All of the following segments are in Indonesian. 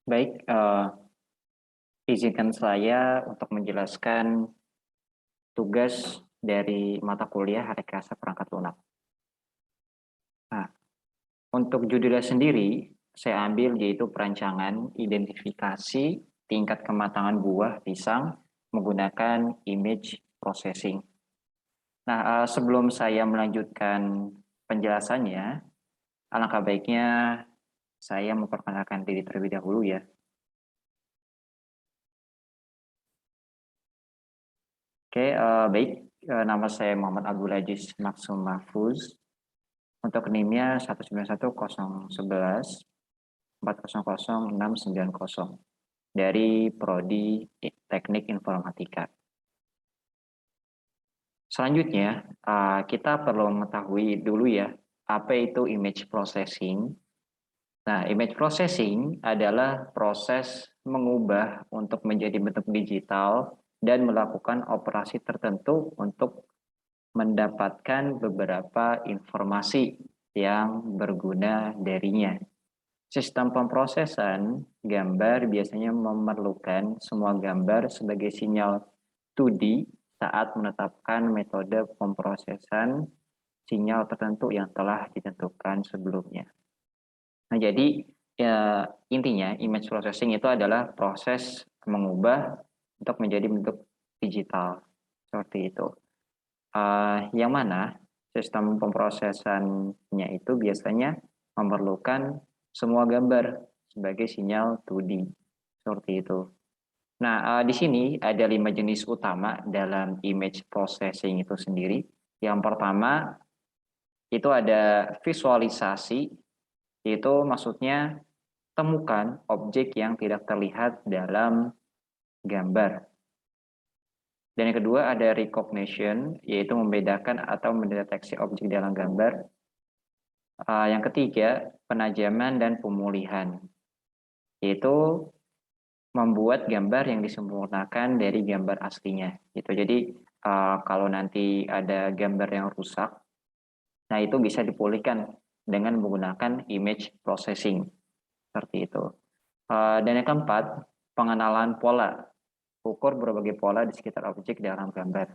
Baik, izinkan saya untuk menjelaskan tugas dari mata kuliah Rekayasa Perangkat Lunak. Nah, untuk judulnya sendiri, saya ambil yaitu perancangan identifikasi tingkat kematangan buah pisang menggunakan image processing. Nah, sebelum saya melanjutkan penjelasannya, alangkah baiknya saya memperkenalkan diri terlebih dahulu ya. Oke, baik. Nama saya Muhammad Abdul Aziz Maksum Mahfuz. Untuk NIM-nya 1910114006990 dari Prodi Teknik Informatika. Selanjutnya, kita perlu mengetahui dulu ya, apa itu image processing. Nah, image processing adalah proses mengubah untuk menjadi bentuk digital dan melakukan operasi tertentu untuk mendapatkan beberapa informasi yang berguna darinya. Sistem pemrosesan gambar biasanya memerlukan semua gambar sebagai sinyal 2D saat menetapkan metode pemrosesan sinyal tertentu yang telah ditentukan sebelumnya. Nah, jadi ya, intinya image processing itu adalah proses mengubah untuk menjadi bentuk digital seperti itu. Yang mana sistem pemrosesannya itu biasanya memerlukan semua gambar sebagai sinyal 2D seperti itu. Nah, di sini ada 5 jenis utama dalam image processing itu sendiri. Yang pertama itu ada visualisasi, yaitu maksudnya temukan objek yang tidak terlihat dalam gambar. Dan yang kedua ada recognition, yaitu membedakan atau mendeteksi objek dalam gambar. Yang ketiga, penajaman dan pemulihan, yaitu membuat gambar yang disempurnakan dari gambar aslinya. Gitu. Jadi kalau nanti ada gambar yang rusak, nah itu bisa dipulihkan dengan menggunakan image processing, seperti itu. Dan yang keempat, pengenalan pola, ukur berbagai pola di sekitar objek dalam gambar.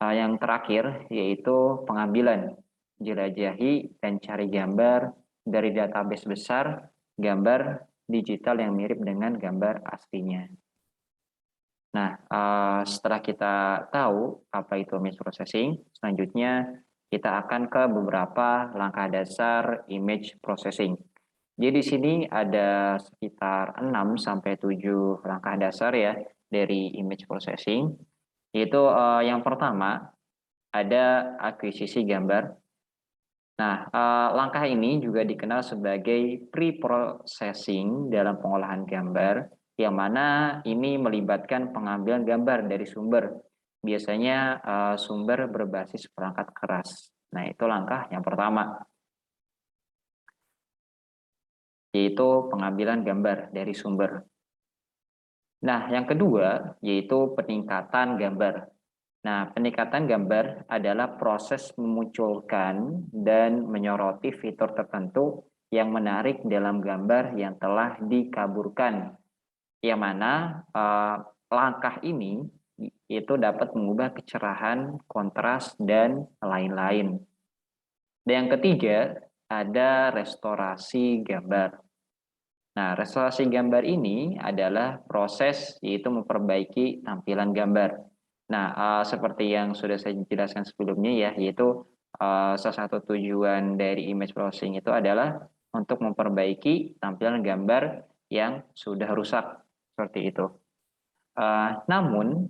Yang terakhir yaitu pengambilan, jelajahi dan cari gambar dari database besar gambar digital yang mirip dengan gambar aslinya. Nah, setelah kita tahu apa itu image processing, selanjutnya kita akan ke beberapa langkah dasar image processing. Jadi di sini ada sekitar 6 sampai 7 langkah dasar ya dari image processing. Yaitu yang pertama ada akuisisi gambar. Nah, langkah ini juga dikenal sebagai pre-processing dalam pengolahan gambar, yang mana ini melibatkan pengambilan gambar dari sumber. Biasanya sumber berbasis perangkat keras. Nah, itu langkah yang pertama, yaitu pengambilan gambar dari sumber. Nah, yang kedua yaitu peningkatan gambar. Nah, peningkatan gambar adalah proses memunculkan dan menyoroti fitur tertentu yang menarik dalam gambar yang telah dikaburkan. Yang mana langkah ini itu dapat mengubah kecerahan, kontras, dan lain-lain. Dan yang ketiga, ada restorasi gambar. Nah, restorasi gambar ini adalah proses yaitu memperbaiki tampilan gambar. Nah, seperti yang sudah saya jelaskan sebelumnya ya, yaitu salah satu tujuan dari image processing itu adalah untuk memperbaiki tampilan gambar yang sudah rusak, seperti itu. Namun,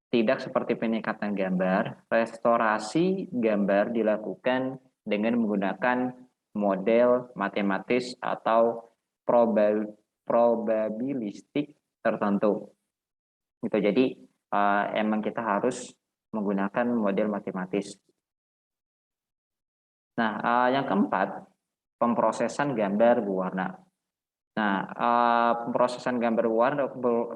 tidak seperti peningkatan gambar, restorasi gambar dilakukan dengan menggunakan model matematis atau probabilistik tertentu. Gitu. Jadi emang kita harus menggunakan model matematis. Nah, yang keempat, pemrosesan gambar berwarna. Nah, pemrosesan gambar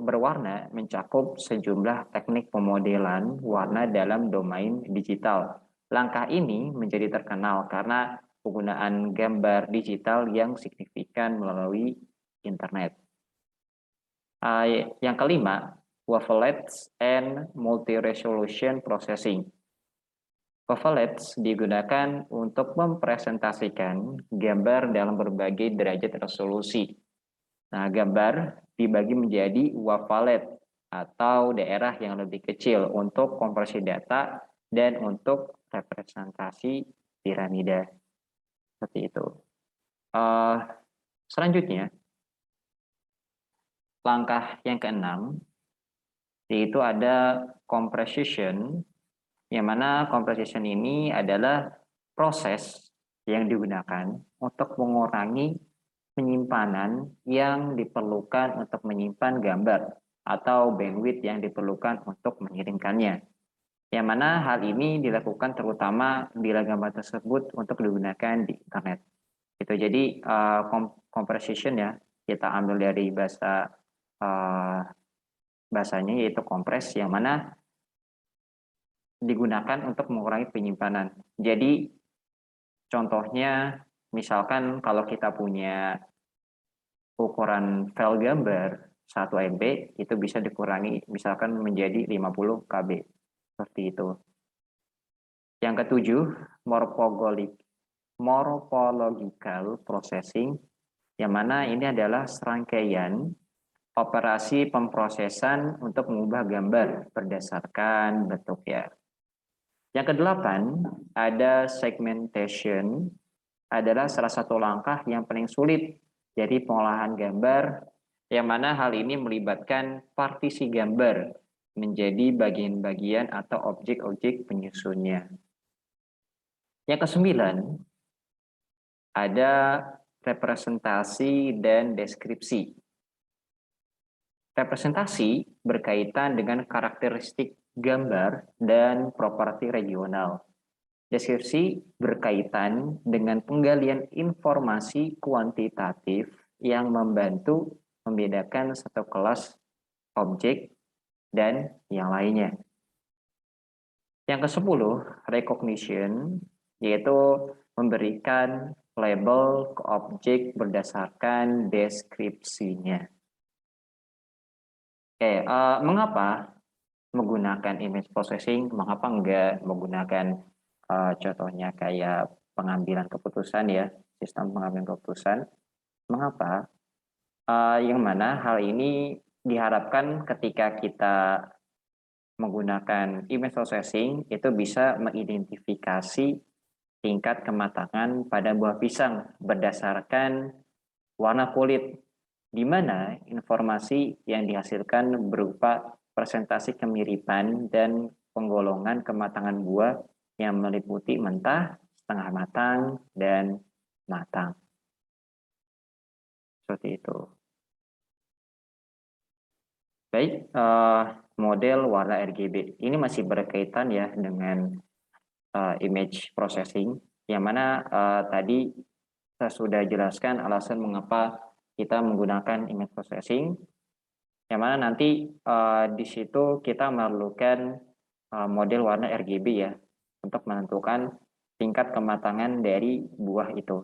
berwarna mencakup sejumlah teknik pemodelan warna dalam domain digital. Langkah ini menjadi terkenal karena penggunaan gambar digital yang signifikan melalui internet. Yang kelima, wavelets and multi-resolution processing. Wavelets digunakan untuk mempresentasikan gambar dalam berbagai derajat resolusi. Nah, gambar dibagi menjadi wavelet atau daerah yang lebih kecil untuk kompresi data dan untuk representasi piramida. Seperti itu. Selanjutnya, langkah yang keenam, yaitu ada compression, yang mana compression ini adalah proses yang digunakan untuk mengurangi penyimpanan yang diperlukan untuk menyimpan gambar atau bandwidth yang diperlukan untuk mengirimkannya. Yang mana hal ini dilakukan terutama bila gambar tersebut untuk digunakan di internet. Itu jadi compression ya, kita ambil dari bahasanya yaitu kompres, yang mana digunakan untuk mengurangi penyimpanan. Jadi contohnya misalkan kalau kita punya ukuran file gambar 1 MB, itu bisa dikurangi misalkan menjadi 50 KB. Seperti itu. Yang ketujuh, morphological processing, yang mana ini adalah serangkaian operasi pemrosesan untuk mengubah gambar berdasarkan bentuknya. Yang kedelapan, ada segmentation, adalah salah satu langkah yang paling sulit dari pengolahan gambar, yang mana hal ini melibatkan partisi gambar menjadi bagian-bagian atau objek-objek penyusunnya. Yang kesembilan, ada representasi dan deskripsi. Representasi berkaitan dengan karakteristik gambar dan properti regional. Deskripsi berkaitan dengan penggalian informasi kuantitatif yang membantu membedakan satu kelas objek dan yang lainnya. Yang ke-10, recognition, yaitu memberikan label ke objek berdasarkan deskripsinya. Oke, mengapa menggunakan image processing, mengapa enggak menggunakan contohnya kayak pengambilan keputusan ya, sistem pengambilan keputusan. Mengapa? Yang mana hal ini diharapkan ketika kita menggunakan image processing itu bisa mengidentifikasi tingkat kematangan pada buah pisang berdasarkan warna kulit, di mana informasi yang dihasilkan berupa presentasi kemiripan dan penggolongan kematangan buah yang meliputi mentah, setengah matang, dan matang. Seperti itu. Baik, model warna RGB. Ini masih berkaitan ya dengan image processing, yang mana tadi saya sudah jelaskan alasan mengapa kita menggunakan image processing, yang mana nanti di situ kita memerlukan model warna RGB ya, untuk menentukan tingkat kematangan dari buah itu.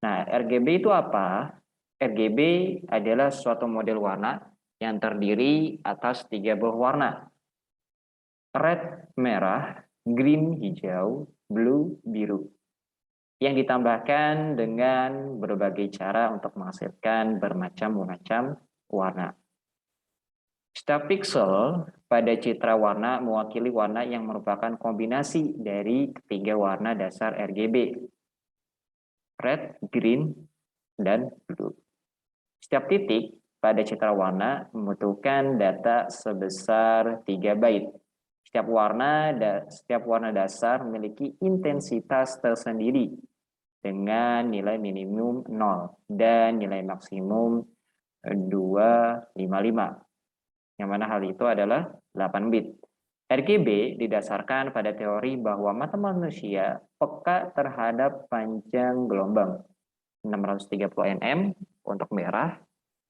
Nah, RGB itu apa? RGB adalah suatu model warna yang terdiri atas 3 buah warna. Red, merah, green, hijau, blue, biru. Yang ditambahkan dengan berbagai cara untuk menghasilkan bermacam-macam warna. Setiap pixel pada citra warna mewakili warna yang merupakan kombinasi dari ketiga warna dasar RGB. Red, green, dan blue. Setiap titik pada citra warna membutuhkan data sebesar 3 byte. Setiap warna dasar memiliki intensitas tersendiri dengan nilai minimum 0 dan nilai maksimum 255. Yang mana hal itu adalah 8 bit. RGB didasarkan pada teori bahwa mata manusia peka terhadap panjang gelombang 630 nm untuk merah,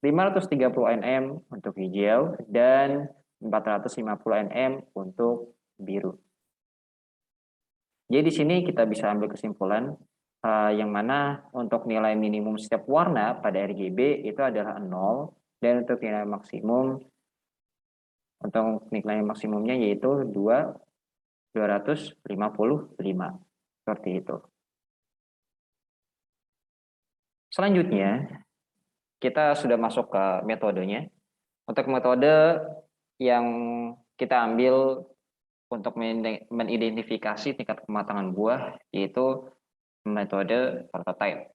530 nm untuk hijau, dan 450 nm untuk biru. Jadi di sini kita bisa ambil kesimpulan yang mana untuk nilai minimum setiap warna pada RGB itu adalah 0, dan untuk nilai maksimumnya yaitu 255. Seperti itu. Selanjutnya, kita sudah masuk ke metodenya. Untuk metode yang kita ambil untuk mengidentifikasi tingkat kematangan buah, yaitu metode prototype.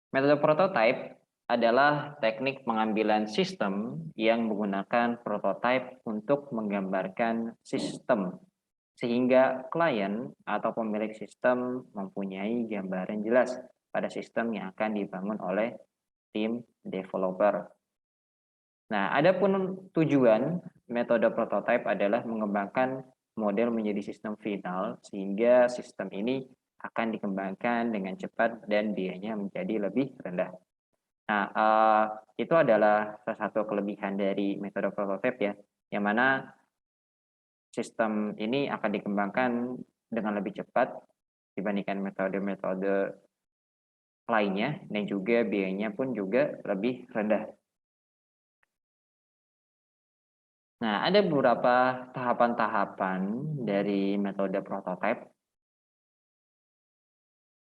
Metode prototype adalah teknik pengambilan sistem yang menggunakan prototype untuk menggambarkan sistem, sehingga klien atau pemilik sistem mempunyai gambaran jelas pada sistem yang akan dibangun oleh tim developer. Nah, adapun tujuan metode prototype adalah mengembangkan model menjadi sistem final, sehingga sistem ini akan dikembangkan dengan cepat dan biayanya menjadi lebih rendah. Nah, itu adalah salah satu kelebihan dari metode prototype ya, yang mana sistem ini akan dikembangkan dengan lebih cepat dibandingkan metode-metode lainnya, dan juga biayanya pun juga lebih rendah. Nah, ada beberapa tahapan-tahapan dari metode prototype.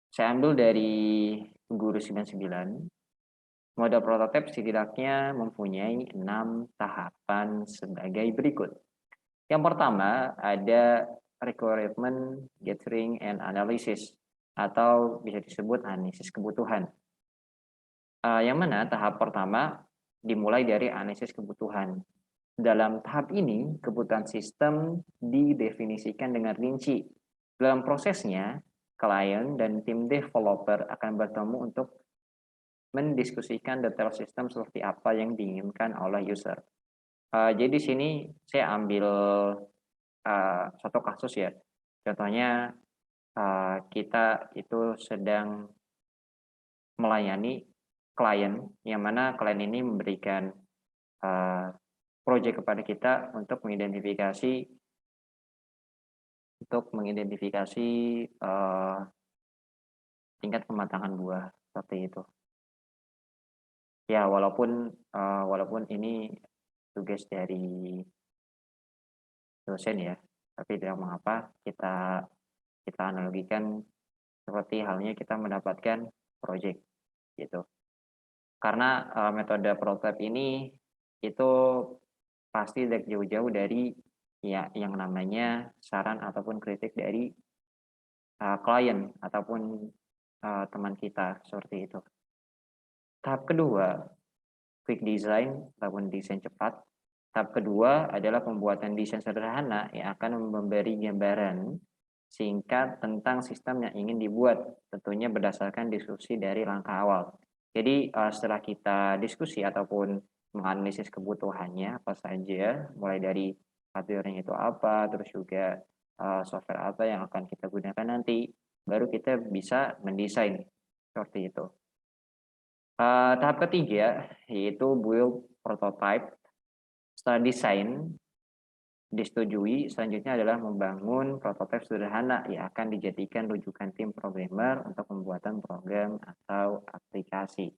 Saya ambil dari Guru 99. Model prototype setidaknya mempunyai 6 tahapan sebagai berikut. Yang pertama ada requirement gathering and analysis, atau bisa disebut analisis kebutuhan. Yang mana tahap pertama dimulai dari analisis kebutuhan. Dalam tahap ini, kebutuhan sistem didefinisikan dengan rinci. Dalam prosesnya, klien dan tim developer akan bertemu untuk mendiskusikan detail sistem seperti apa yang diinginkan oleh user. Jadi di sini saya ambil satu kasus ya. Contohnya kita itu sedang melayani klien, yang mana klien ini memberikan proyek kepada kita untuk mengidentifikasi tingkat kematangan buah seperti itu. Ya, walaupun ini tugas dari dosen ya, tapi tidak mengapa kita analogikan seperti halnya kita mendapatkan proyek gitu. Karena metode prototype ini itu pasti jauh-jauh dari ya yang namanya saran ataupun kritik dari klien ataupun teman kita seperti itu. Tahap kedua, quick design ataupun desain cepat. Tahap kedua adalah pembuatan desain sederhana yang akan memberi gambaran singkat tentang sistem yang ingin dibuat, tentunya berdasarkan diskusi dari langkah awal. Jadi setelah kita diskusi ataupun menganalisis kebutuhannya apa saja, mulai dari hardware-nya itu apa, terus juga software apa yang akan kita gunakan nanti, baru kita bisa mendesain seperti itu. Tahap ketiga yaitu build prototype. Setelah desain disetujui, selanjutnya adalah membangun prototipe sederhana yang akan dijadikan rujukan tim programmer untuk pembuatan program atau aplikasi.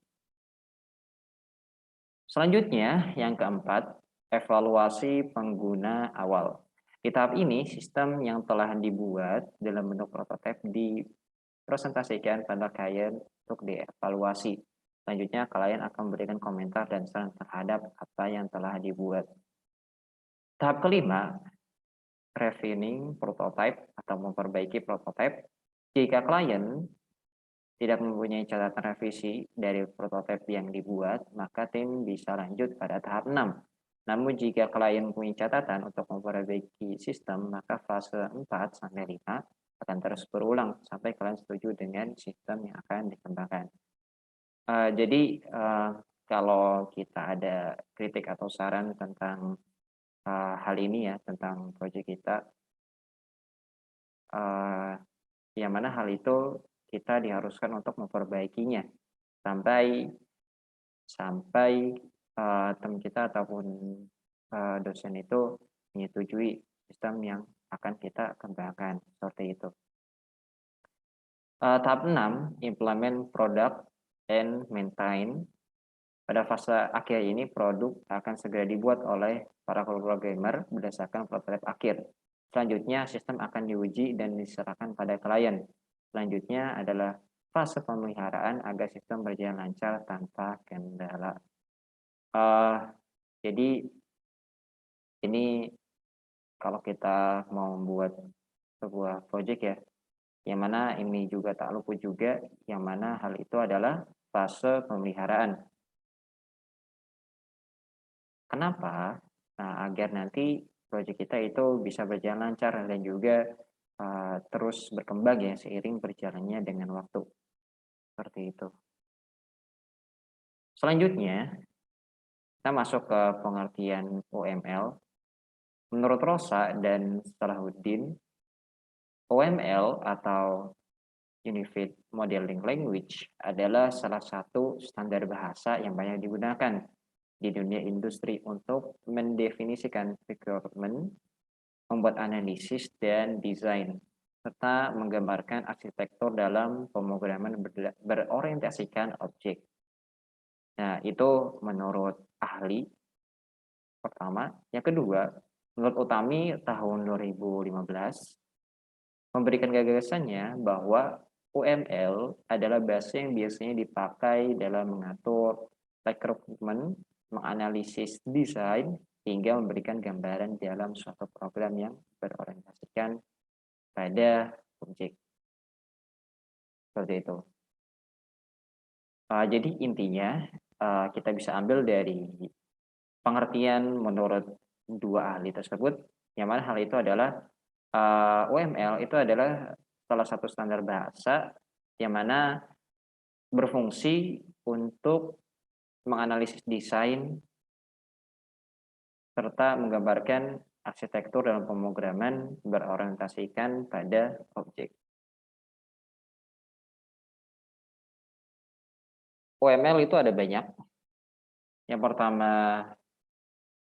Selanjutnya, yang keempat, evaluasi pengguna awal. Di tahap ini, sistem yang telah dibuat dalam bentuk prototipe dipresentasikan pada klien untuk dievaluasi. Selanjutnya, klien akan memberikan komentar dan saran terhadap apa yang telah dibuat. Tahap kelima, refining prototype atau memperbaiki prototype. Jika klien tidak mempunyai catatan revisi dari prototipe yang dibuat, maka tim bisa lanjut pada tahap 6. Namun jika klien mempunyai catatan untuk memperbaiki sistem, maka fase 4 sampai 5 akan terus berulang sampai klien setuju dengan sistem yang akan dikembangkan. Jadi kalau kita ada kritik atau saran tentang hal ini ya, tentang proyek kita, yang mana hal itu kita diharuskan untuk memperbaikinya sampai teman kita ataupun dosen itu menyetujui sistem yang akan kita kembangkan seperti itu. Tahap 6, implement product and maintain. Pada fase akhir ini, produk akan segera dibuat oleh para programmer berdasarkan prototipe akhir. Selanjutnya, sistem akan diuji dan diserahkan pada klien. Selanjutnya adalah fase pemeliharaan agar sistem berjalan lancar tanpa kendala. Jadi, ini kalau kita mau membuat sebuah project ya, yang mana ini juga tak luput juga, yang mana hal itu adalah fase pemeliharaan. Kenapa? Nah, agar nanti proyek kita itu bisa berjalan lancar dan juga terus berkembang ya seiring berjalannya dengan waktu. Seperti itu. Selanjutnya, kita masuk ke pengertian UML. Menurut Rosa dan Salahuddin, UML atau Unified Modeling Language adalah salah satu standar bahasa yang banyak digunakan di dunia industri untuk mendefinisikan requirement, membuat analisis dan desain, serta menggambarkan arsitektur dalam pemrograman berorientasikan objek. Nah, itu menurut ahli pertama. Yang kedua, menurut Utami tahun 2015, memberikan gagasannya bahwa UML adalah bahasa yang biasanya dipakai dalam mengatur rekrutmen, menganalisis desain, hingga memberikan gambaran dalam suatu program yang berorientasikan pada objek. Seperti itu. Jadi intinya kita bisa ambil dari pengertian menurut dua ahli tersebut, yang mana hal itu adalah UML itu adalah salah satu standar bahasa yang mana berfungsi untuk menganalisis desain serta menggambarkan arsitektur dalam pemrograman berorientasikan pada objek. UML itu ada banyak. Yang pertama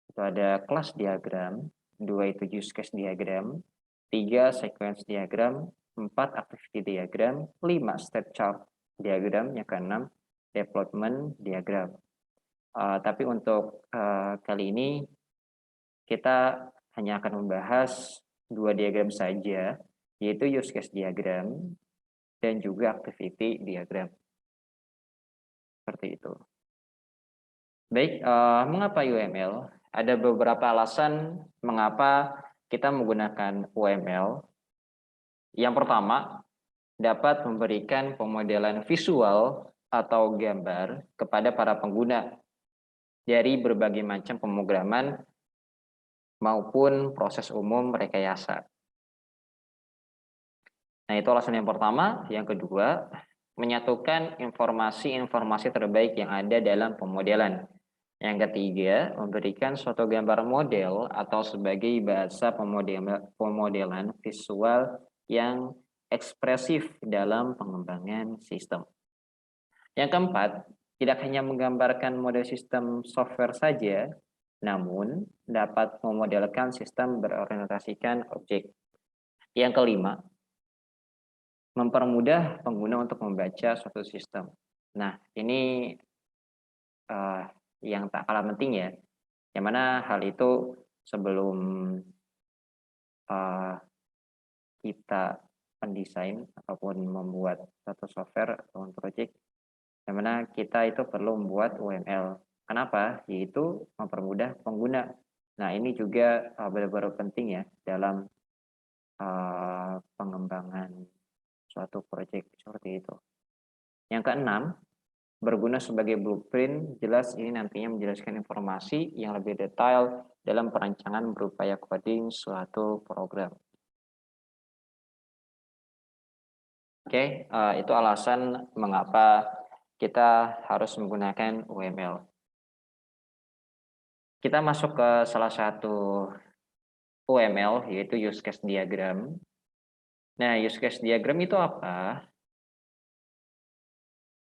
itu ada class diagram, 2 itu use case diagram, 3 sequence diagram, 4 activity diagram, 5 step chart diagram, yang ke-6 development diagram. Tapi untuk kali ini kita hanya akan membahas 2 diagram saja, yaitu use case diagram dan juga activity diagram. Seperti itu. Baik, mengapa UML? Ada beberapa alasan mengapa kita menggunakan UML. Yang pertama, dapat memberikan pemodelan visual atau gambar kepada para pengguna dari berbagai macam pemrograman maupun proses umum rekayasa. Nah, itu alasan yang pertama. Yang kedua, menyatukan informasi-informasi terbaik yang ada dalam pemodelan. Yang ketiga, memberikan suatu gambar model atau sebagai bahasa pemodelan visual yang ekspresif dalam pengembangan sistem. Yang keempat, tidak hanya menggambarkan model sistem software saja, namun dapat memodelkan sistem berorientasikan objek. Yang kelima, mempermudah pengguna untuk membaca suatu sistem. Nah, ini yang tak kalah penting ya, yang mana hal itu sebelum kita mendesain ataupun membuat satu software ataupun project, yang mana kita itu perlu membuat UML. Kenapa? Yaitu mempermudah pengguna. Nah, ini juga benar-benar penting ya dalam pengembangan suatu project seperti itu. Yang keenam, berguna sebagai blueprint. Jelas ini nantinya menjelaskan informasi yang lebih detail dalam perancangan berupaya coding suatu program. Oke, itu alasan mengapa kita harus menggunakan UML. Kita masuk ke salah satu UML, yaitu use case diagram. Nah, use case diagram itu apa?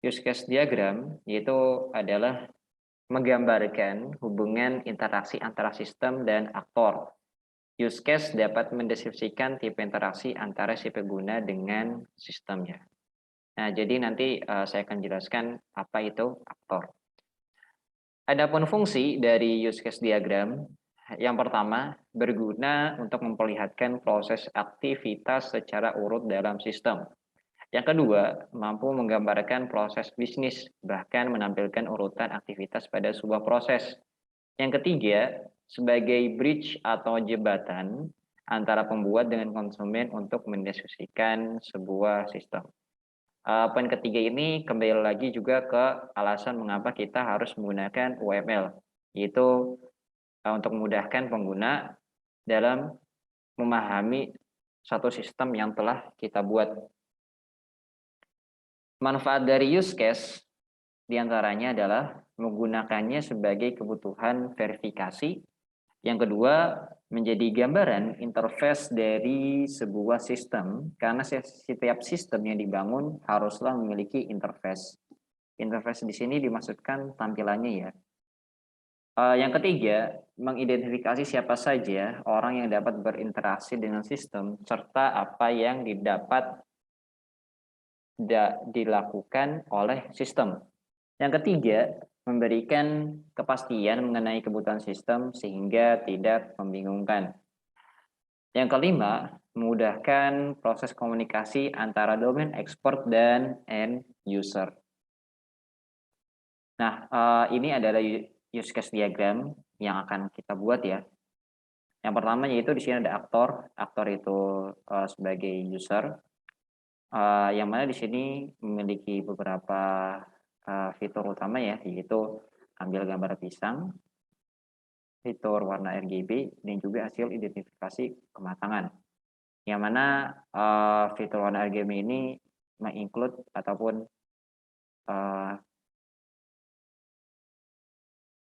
Use case diagram yaitu adalah menggambarkan hubungan interaksi antara sistem dan aktor. Use case dapat mendeskripsikan tipe interaksi antara si pengguna dengan sistemnya. Nah, jadi nanti saya akan jelaskan apa itu aktor. Adapun fungsi dari use case diagram, yang pertama berguna untuk memperlihatkan proses aktivitas secara urut dalam sistem. Yang kedua, mampu menggambarkan proses bisnis, bahkan menampilkan urutan aktivitas pada sebuah proses. Yang ketiga, sebagai bridge atau jembatan antara pembuat dengan konsumen untuk mendiskusikan sebuah sistem. Poin ketiga ini kembali lagi juga ke alasan mengapa kita harus menggunakan UML, yaitu untuk memudahkan pengguna dalam memahami satu sistem yang telah kita buat. Manfaat dari use case diantaranya adalah menggunakannya sebagai kebutuhan verifikasi. Yang kedua, menjadi gambaran interface dari sebuah sistem, karena setiap sistem yang dibangun haruslah memiliki interface. Interface di sini dimaksudkan tampilannya ya. Yang ketiga, mengidentifikasi siapa saja orang yang dapat berinteraksi dengan sistem, serta apa yang dilakukan oleh sistem. Yang ketiga, memberikan kepastian mengenai kebutuhan sistem sehingga tidak membingungkan. Yang kelima, memudahkan proses komunikasi antara domain expert dan end user. Nah, ini adalah use case diagram yang akan kita buat ya. Yang pertama yaitu di sini ada aktor. Aktor itu sebagai user, yang mana di sini memiliki beberapa fitur utama ya, yaitu ambil gambar pisang, fitur warna RGB, dan juga hasil identifikasi kematangan. Yang mana fitur warna RGB ini menginclude ataupun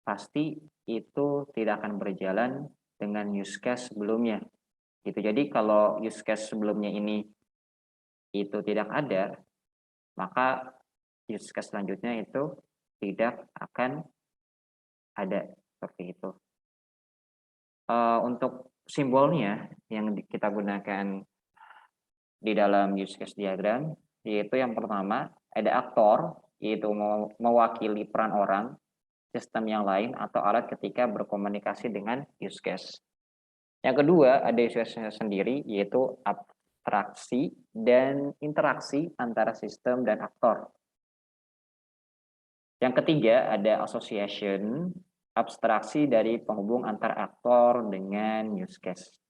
pasti itu tidak akan berjalan dengan use case sebelumnya. Gitu. Jadi kalau use case sebelumnya ini itu tidak ada, maka use case selanjutnya itu tidak akan ada seperti itu. Untuk simbolnya yang kita gunakan di dalam use case diagram, yaitu yang pertama ada aktor, yaitu mewakili peran orang, sistem yang lain, atau alat ketika berkomunikasi dengan use case. Yang kedua ada use case sendiri, yaitu abstraksi dan interaksi antara sistem dan aktor. Yang ketiga ada association, abstraksi dari penghubung antar aktor dengan use case.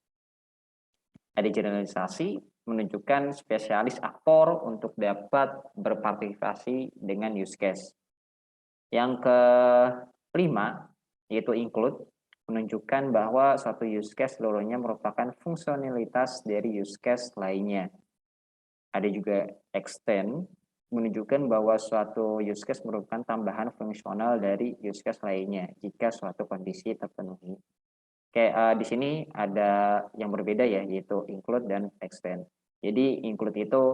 Ada generalisasi, menunjukkan spesialis aktor untuk dapat berpartisipasi dengan use case. Yang kelima, yaitu include, menunjukkan bahwa suatu use case seluruhnya merupakan fungsionalitas dari use case lainnya. Ada juga extend, menunjukkan bahwa suatu use case merupakan tambahan fungsional dari use case lainnya jika suatu kondisi terpenuhi. Kayak di sini ada yang berbeda ya, yaitu include dan extend. Jadi include itu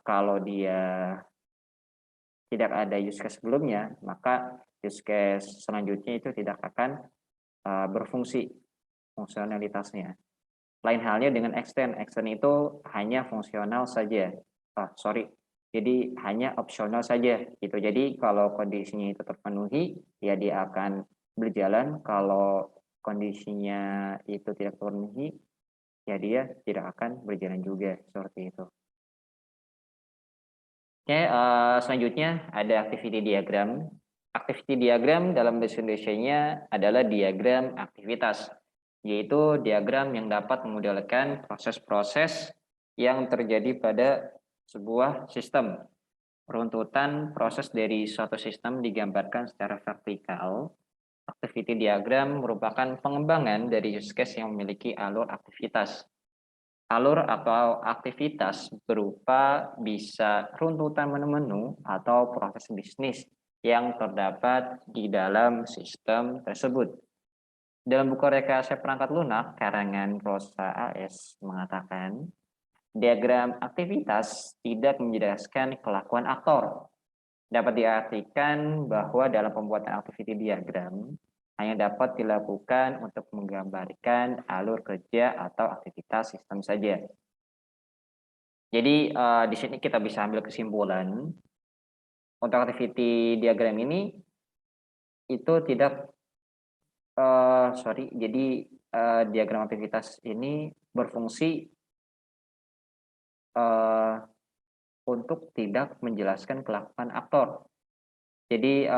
kalau dia tidak ada use case sebelumnya, maka use case selanjutnya itu tidak akan berfungsi fungsionalitasnya. Lain halnya dengan extend. Extend itu hanya fungsional saja. Jadi hanya opsional saja gitu. Jadi kalau kondisinya itu terpenuhi, ya dia akan berjalan. Kalau kondisinya itu tidak terpenuhi, ya dia tidak akan berjalan juga seperti itu. Oke, selanjutnya ada activity diagram. Activity diagram dalam bahasa Indonesianya adalah diagram aktivitas, yaitu diagram yang dapat memodelkan proses-proses yang terjadi pada sebuah sistem. Runtutan proses dari suatu sistem digambarkan secara vertikal. Activity diagram merupakan pengembangan dari use case yang memiliki alur aktivitas. Alur atau aktivitas berupa bisa runtutan menu-menu atau proses bisnis yang terdapat di dalam sistem tersebut. Dalam buku rekayasa perangkat lunak karangan Rosa AS mengatakan, diagram aktivitas tidak menjelaskan kelakuan aktor. Dapat diartikan bahwa dalam pembuatan activity diagram hanya dapat dilakukan untuk menggambarkan alur kerja atau aktivitas sistem saja. Jadi di sini kita bisa ambil kesimpulan untuk activity diagram ini itu tidak jadi diagram aktivitas ini berfungsi uh, untuk tidak menjelaskan kelakuan aktor. Jadi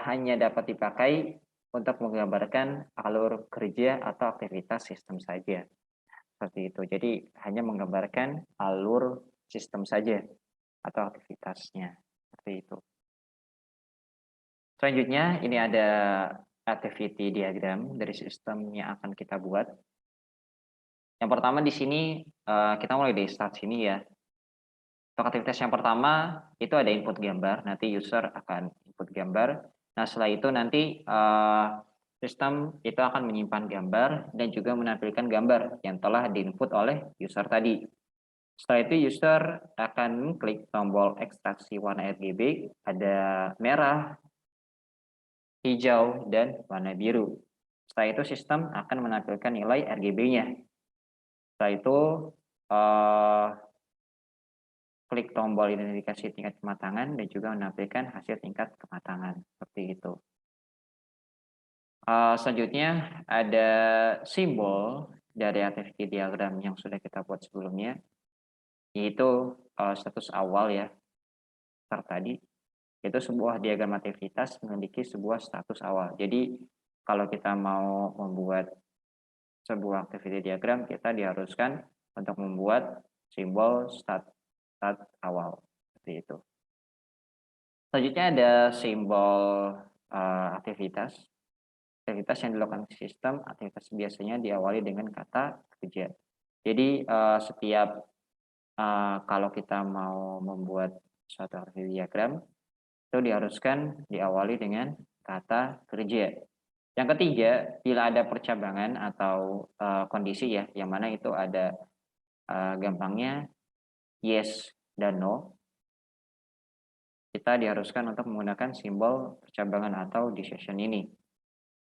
hanya dapat dipakai untuk menggambarkan alur kerja atau aktivitas sistem saja. Seperti itu. Jadi hanya menggambarkan alur sistem saja atau aktivitasnya. Seperti itu. Selanjutnya ini ada activity diagram dari sistem yang akan kita buat. Yang pertama di sini kita mulai dari start sini ya. Untuk aktivitas yang pertama itu ada input gambar, nanti user akan input gambar. Nah setelah itu nanti sistem itu akan menyimpan gambar dan juga menampilkan gambar yang telah diinput oleh user tadi. Setelah itu user akan klik tombol ekstraksi warna RGB, ada merah, hijau, dan warna biru. Setelah itu sistem akan menampilkan nilai RGB-nya. Setelah itu klik tombol identifikasi tingkat kematangan dan juga menampilkan hasil tingkat kematangan. Seperti itu. Selanjutnya ada simbol dari activity diagram yang sudah kita buat sebelumnya, yaitu status awal ya. Start tadi, itu sebuah diagram aktivitas memiliki sebuah status awal. Jadi kalau kita mau membuat sebuah activity diagram, kita diharuskan untuk membuat simbol start awal. Seperti itu. Selanjutnya ada simbol aktivitas. Aktivitas yang dilakukan sistem, aktivitas biasanya diawali dengan kata kerja. Jadi setiap kalau kita mau membuat suatu activity diagram, itu diharuskan diawali dengan kata kerja. Yang ketiga, bila ada percabangan atau kondisi ya, yang mana itu ada gampangnya yes dan no, kita diharuskan untuk menggunakan simbol percabangan atau decision ini,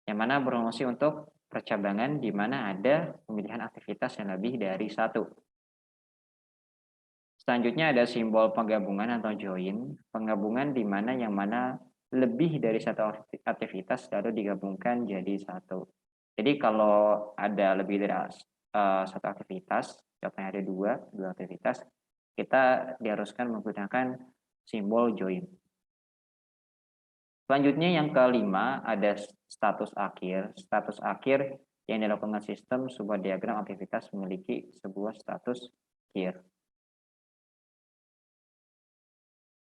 yang mana berfungsi untuk percabangan di mana ada pemilihan aktivitas yang lebih dari satu. Selanjutnya ada simbol penggabungan atau join, penggabungan di mana yang mana lebih dari satu aktivitas lalu digabungkan jadi satu. Jadi kalau ada lebih dari satu aktivitas, contohnya ada dua aktivitas, kita diharuskan menggunakan simbol join. Selanjutnya yang kelima ada status akhir. Status akhir yang dilakukan sistem sebuah diagram aktivitas memiliki sebuah status akhir.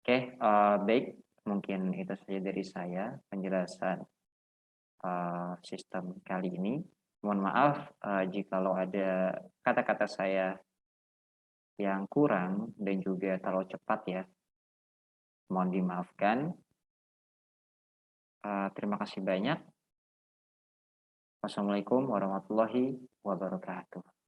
Oke, baik. Mungkin itu saja dari saya penjelasan sistem kali ini. Mohon maaf jikalau ada kata-kata saya yang kurang dan juga terlalu cepat ya. Mohon dimaafkan. Terima kasih banyak. Wassalamualaikum warahmatullahi wabarakatuh.